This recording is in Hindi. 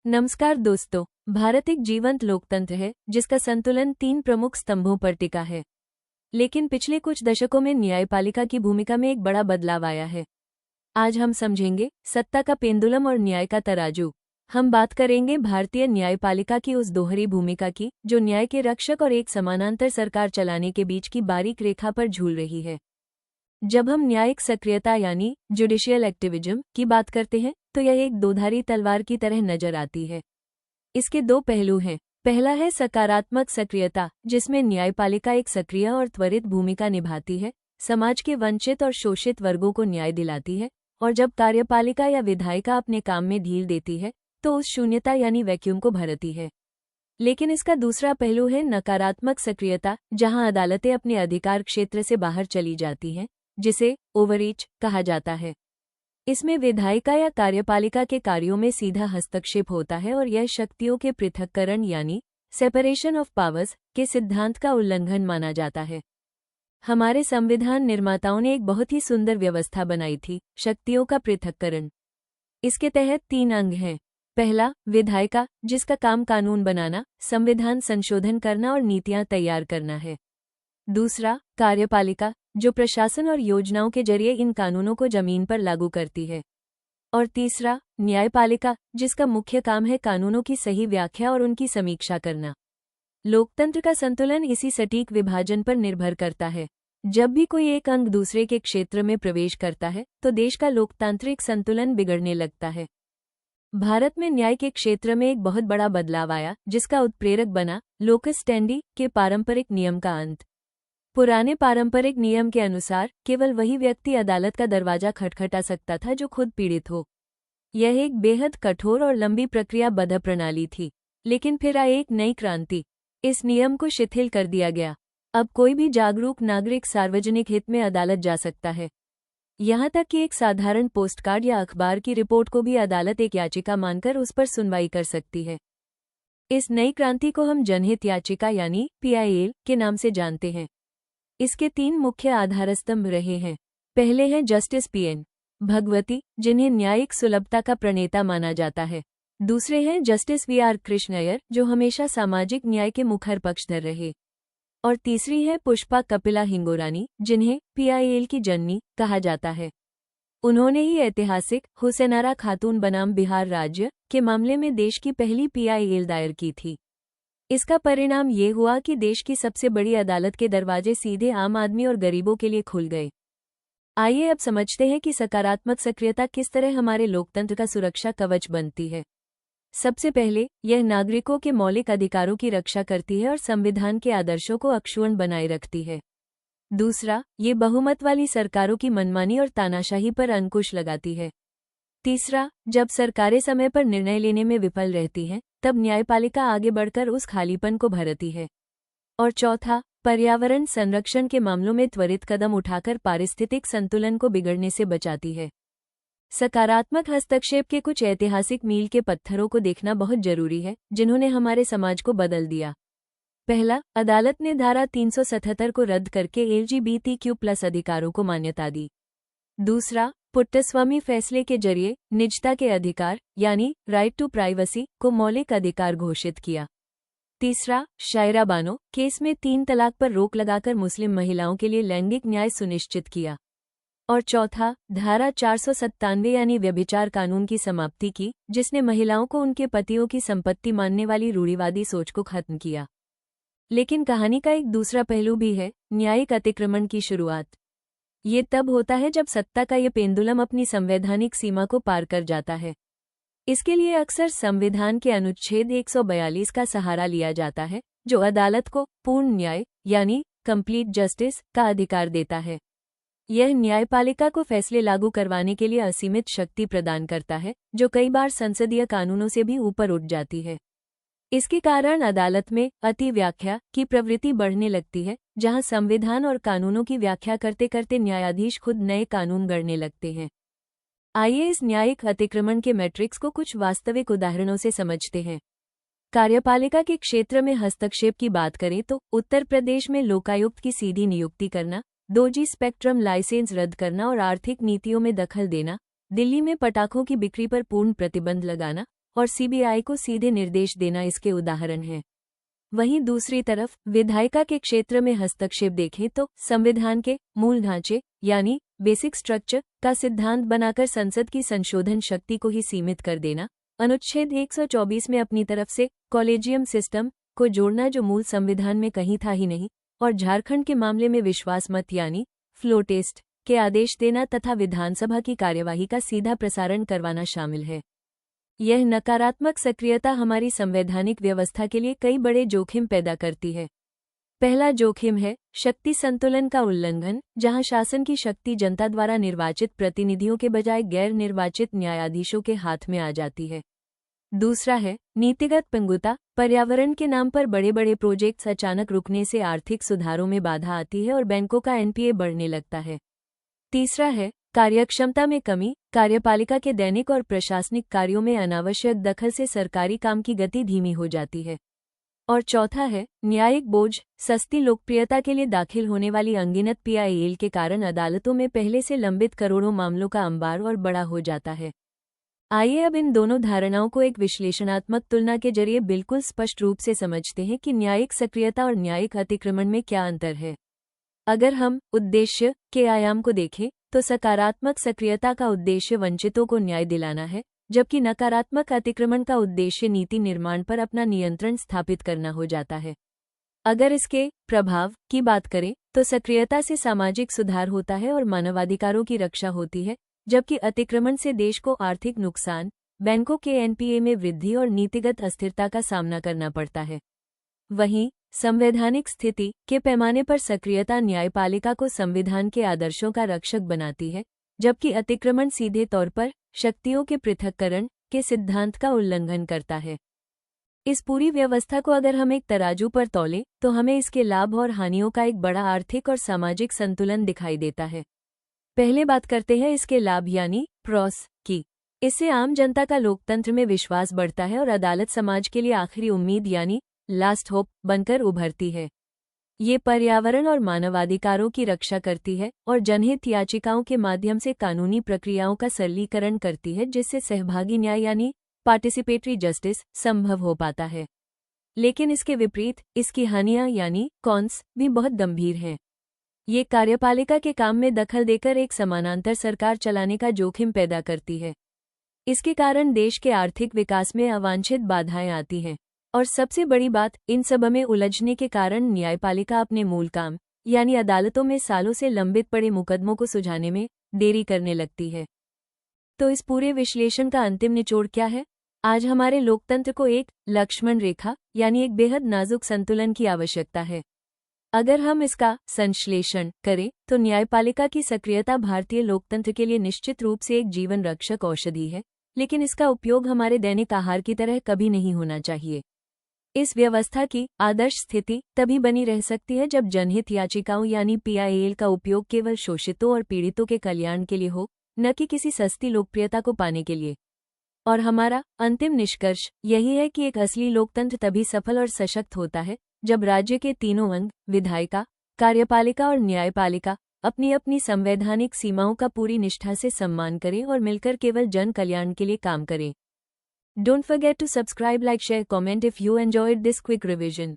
नमस्कार दोस्तों। भारत एक जीवंत लोकतंत्र है जिसका संतुलन 3 प्रमुख स्तंभों पर टिका है। लेकिन पिछले कुछ दशकों में न्यायपालिका की भूमिका में एक बड़ा बदलाव आया है। आज हम समझेंगे सत्ता का पेंडुलम और न्याय का तराजू। हम बात करेंगे भारतीय न्यायपालिका की उस दोहरी भूमिका की जो न्याय के रक्षक और एक समानांतर सरकार चलाने के बीच की बारीक रेखा पर झूल रही है। जब हम न्यायिक सक्रियता यानी जुडिशियल एक्टिविज्म की बात करते हैं तो यह एक दोधारी तलवार की तरह नजर आती है। इसके दो पहलू हैं। पहला है सकारात्मक सक्रियता, जिसमें न्यायपालिका एक सक्रिय और त्वरित भूमिका निभाती है, समाज के वंचित और शोषित वर्गों को न्याय दिलाती है। और जब कार्यपालिका या विधायिका अपने काम में ढील देती है तो उस शून्यता यानी वैक्यूम को भरती है। लेकिन इसका दूसरा पहलू है नकारात्मक सक्रियता, जहां अदालतें अपने अधिकार क्षेत्र से बाहर चली जाती हैं, जिसे ओवररीच कहा जाता है। इसमें विधायिका या कार्यपालिका के कार्यों में सीधा हस्तक्षेप होता है और यह शक्तियों के पृथक्करण यानी सेपरेशन ऑफ पावर्स के सिद्धांत का उल्लंघन माना जाता है। हमारे संविधान निर्माताओं ने एक बहुत ही सुंदर व्यवस्था बनाई थी, शक्तियों का पृथक्करण। इसके तहत 3 अंग हैं। पहला, विधायिका, जिसका काम कानून बनाना, संविधान संशोधन करना और नीतियां तैयार करना है। दूसरा, कार्यपालिका, जो प्रशासन और योजनाओं के जरिए इन कानूनों को जमीन पर लागू करती है। और तीसरा, न्यायपालिका, जिसका मुख्य काम है कानूनों की सही व्याख्या और उनकी समीक्षा करना। लोकतंत्र का संतुलन इसी सटीक विभाजन पर निर्भर करता है। जब भी कोई एक अंग दूसरे के क्षेत्र में प्रवेश करता है तो देश का लोकतांत्रिक संतुलन बिगड़ने लगता है। भारत में न्याय के क्षेत्र में एक बहुत बड़ा बदलाव आया, जिसका उत्प्रेरक बना लोकस स्टैंडी के पारंपरिक नियम का अंत। पुराने पारंपरिक नियम के अनुसार केवल वही व्यक्ति अदालत का दरवाजा खटखटा सकता था जो खुद पीड़ित हो। यह एक बेहद कठोर और लंबी प्रक्रियाबद्ध प्रणाली थी। लेकिन फिर आई एक नई क्रांति। इस नियम को शिथिल कर दिया गया। अब कोई भी जागरूक नागरिक सार्वजनिक हित में अदालत जा सकता है। यहाँ तक कि एक साधारण पोस्टकार्ड या अखबार की रिपोर्ट को भी अदालत एक याचिका मानकर उस पर सुनवाई कर सकती है। इस नई क्रांति को हम जनहित याचिका यानी PIL के नाम से जानते हैं। इसके 3 मुख्य आधारस्तंभ रहे हैं। पहले हैं जस्टिस PN भगवती, जिन्हें न्यायिक सुलभता का प्रणेता माना जाता है। दूसरे हैं जस्टिस VR कृष्णय्यर, जो हमेशा सामाजिक न्याय के मुखर पक्षधर रहे। और तीसरी है पुष्पा कपिला हिंगोरानी, जिन्हें PIL की जननी कहा जाता है। उन्होंने ही ऐतिहासिक हुसैनारा खातून बनाम बिहार राज्य के मामले में देश की पहली PIL दायर की थी। इसका परिणाम ये हुआ कि देश की सबसे बड़ी अदालत के दरवाजे सीधे आम आदमी और गरीबों के लिए खुल गए। आइए अब समझते हैं कि सकारात्मक सक्रियता किस तरह हमारे लोकतंत्र का सुरक्षा कवच बनती है। सबसे पहले, यह नागरिकों के मौलिक अधिकारों की रक्षा करती है और संविधान के आदर्शों को अक्षुण्ण बनाए रखती है। दूसरा, ये बहुमत वाली सरकारों की मनमानी और तानाशाही पर अंकुश लगाती है। तीसरा, जब सरकारें समय पर निर्णय लेने में विफल रहती हैं, तब न्यायपालिका आगे बढ़कर उस खालीपन को भरती है। और चौथा, पर्यावरण संरक्षण के मामलों में त्वरित कदम उठाकर पारिस्थितिक संतुलन को बिगड़ने से बचाती है। सकारात्मक हस्तक्षेप के कुछ ऐतिहासिक मील के पत्थरों को देखना बहुत जरूरी है, जिन्होंने हमारे समाज को बदल दिया। पहला, अदालत ने धारा 377 को रद्द करके LGBTQ+ अधिकारों को मान्यता दी। दूसरा, पुट्टस्वामी फैसले के जरिए निजता के अधिकार यानी राइट टू प्राइवेसी को मौलिक अधिकार घोषित किया। तीसरा, शायरा बानो केस में 3 तलाक पर रोक लगाकर मुस्लिम महिलाओं के लिए लैंगिक न्याय सुनिश्चित किया। और चौथा, धारा 497 यानी व्यभिचार कानून की समाप्ति की, जिसने महिलाओं को उनके पतियों की संपत्ति मानने वाली रूढ़िवादी सोच को खत्म किया। लेकिन कहानी का एक दूसरा पहलू भी है, न्यायिक अतिक्रमण की शुरुआत। ये तब होता है जब सत्ता का ये पेंडुलम अपनी संवैधानिक सीमा को पार कर जाता है। इसके लिए अक्सर संविधान के अनुच्छेद 142 का सहारा लिया जाता है, जो अदालत को पूर्ण न्याय यानी कंप्लीट जस्टिस का अधिकार देता है। यह न्यायपालिका को फैसले लागू करवाने के लिए असीमित शक्ति प्रदान करता है, जो कई बार संसदीय कानूनों से भी ऊपर उठ जाती है। इसके कारण अदालत में अति व्याख्या की प्रवृत्ति बढ़ने लगती है, जहां संविधान और कानूनों की व्याख्या करते करते न्यायाधीश खुद नए कानून गढ़ने लगते हैं। आइए इस न्यायिक अतिक्रमण के मैट्रिक्स को कुछ वास्तविक उदाहरणों से समझते हैं। कार्यपालिका के क्षेत्र में हस्तक्षेप की बात करें तो उत्तर प्रदेश में लोकायुक्त की सीधी नियुक्ति करना, 2G स्पेक्ट्रम लाइसेंस रद्द करना और आर्थिक नीतियों में दखल देना, दिल्ली में पटाखों की बिक्री पर पूर्ण प्रतिबंध लगाना और सीबीआई को सीधे निर्देश देना इसके उदाहरण हैं। वहीं दूसरी तरफ विधायिका के क्षेत्र में हस्तक्षेप देखें तो संविधान के मूल ढांचे यानी बेसिक स्ट्रक्चर का सिद्धांत बनाकर संसद की संशोधन शक्ति को ही सीमित कर देना, अनुच्छेद 124 में अपनी तरफ से कॉलेजियम सिस्टम को जोड़ना जो मूल संविधान में कहीं था ही नहीं, और झारखंड के मामले में विश्वास मत यानी फ्लो टेस्ट के आदेश देना तथा विधानसभा की कार्यवाही का सीधा प्रसारण करवाना शामिल है। यह नकारात्मक सक्रियता हमारी संवैधानिक व्यवस्था के लिए कई बड़े जोखिम पैदा करती है। पहला जोखिम है शक्ति संतुलन का उल्लंघन, जहां शासन की शक्ति जनता द्वारा निर्वाचित प्रतिनिधियों के बजाय गैर निर्वाचित न्यायाधीशों के हाथ में आ जाती है। दूसरा है नीतिगत पंगुता, पर्यावरण के नाम पर बड़े बड़े प्रोजेक्ट्स अचानक रुकने से आर्थिक सुधारों में बाधा आती है और बैंकों का एनपीए बढ़ने लगता है। तीसरा है कार्यक्षमता में कमी, कार्यपालिका के दैनिक और प्रशासनिक कार्यों में अनावश्यक दखल से सरकारी काम की गति धीमी हो जाती है। और चौथा है न्यायिक बोझ, सस्ती लोकप्रियता के लिए दाखिल होने वाली अनगिनत पीआईएल के कारण अदालतों में पहले से लंबित करोड़ों मामलों का अंबार और बड़ा हो जाता है। आइए अब इन दोनों धारणाओं को एक विश्लेषणात्मक तुलना के जरिए बिल्कुल स्पष्ट रूप से समझते हैं कि न्यायिक सक्रियता और न्यायिक अतिक्रमण में क्या अंतर है। अगर हम उद्देश्य के आयाम को देखें तो सकारात्मक सक्रियता का उद्देश्य वंचितों को न्याय दिलाना है, जबकि नकारात्मक अतिक्रमण का उद्देश्य नीति निर्माण पर अपना नियंत्रण स्थापित करना हो जाता है। अगर इसके प्रभाव की बात करें तो सक्रियता से सामाजिक सुधार होता है और मानवाधिकारों की रक्षा होती है, जबकि अतिक्रमण से देश को आर्थिक नुकसान, बैंकों के एनपीए में वृद्धि और नीतिगत अस्थिरता का सामना करना पड़ता है। वहीं संवैधानिक स्थिति के पैमाने पर सक्रियता न्यायपालिका को संविधान के आदर्शों का रक्षक बनाती है, जबकि अतिक्रमण सीधे तौर पर शक्तियों के पृथक्करण के सिद्धांत का उल्लंघन करता है। इस पूरी व्यवस्था को अगर हम एक तराजू पर तौलें तो हमें इसके लाभ और हानियों का एक बड़ा आर्थिक और सामाजिक संतुलन दिखाई देता है। पहले बात करते हैं इसके लाभ यानी प्रॉस की। इससे आम जनता का लोकतंत्र में विश्वास बढ़ता है और अदालत समाज के लिए आखिरी उम्मीद यानी लास्ट होप बनकर उभरती है। ये पर्यावरण और मानवाधिकारों की रक्षा करती है और जनहित याचिकाओं के माध्यम से कानूनी प्रक्रियाओं का सरलीकरण करती है, जिससे सहभागी न्याय यानी पार्टिसिपेटरी जस्टिस संभव हो पाता है। लेकिन इसके विपरीत इसकी हानियां यानी कॉन्स भी बहुत गंभीर हैं। ये कार्यपालिका के काम में दखल देकर एक समानांतर सरकार चलाने का जोखिम पैदा करती है। इसके कारण देश के आर्थिक विकास में अवांछित बाधाएं आती हैं। और सबसे बड़ी बात, इन सब में उलझने के कारण न्यायपालिका अपने मूल काम यानी अदालतों में सालों से लंबित पड़े मुकदमों को सुलझाने में देरी करने लगती है। तो इस पूरे विश्लेषण का अंतिम निचोड़ क्या है? आज हमारे लोकतंत्र को एक लक्ष्मण रेखा यानी एक बेहद नाजुक संतुलन की आवश्यकता है। अगर हम इसका संश्लेषण करें तो न्यायपालिका की सक्रियता भारतीय लोकतंत्र के लिए निश्चित रूप से एक जीवन रक्षक औषधि है, लेकिन इसका उपयोग हमारे दैनिक आहार की तरह कभी नहीं होना चाहिए। इस व्यवस्था की आदर्श स्थिति तभी बनी रह सकती है जब जनहित याचिकाओं यानी पीआईएल का उपयोग केवल शोषितों और पीड़ितों के कल्याण के लिए हो, न कि किसी सस्ती लोकप्रियता को पाने के लिए। और हमारा अंतिम निष्कर्ष यही है कि एक असली लोकतंत्र तभी सफल और सशक्त होता है जब राज्य के तीनों अंग विधायिका, कार्यपालिका और न्यायपालिका अपनी अपनी संवैधानिक सीमाओं का पूरी निष्ठा से सम्मान करें और मिलकर केवल जन कल्याण के लिए काम करें। Don't forget to subscribe, like, share, comment if you enjoyed this quick revision.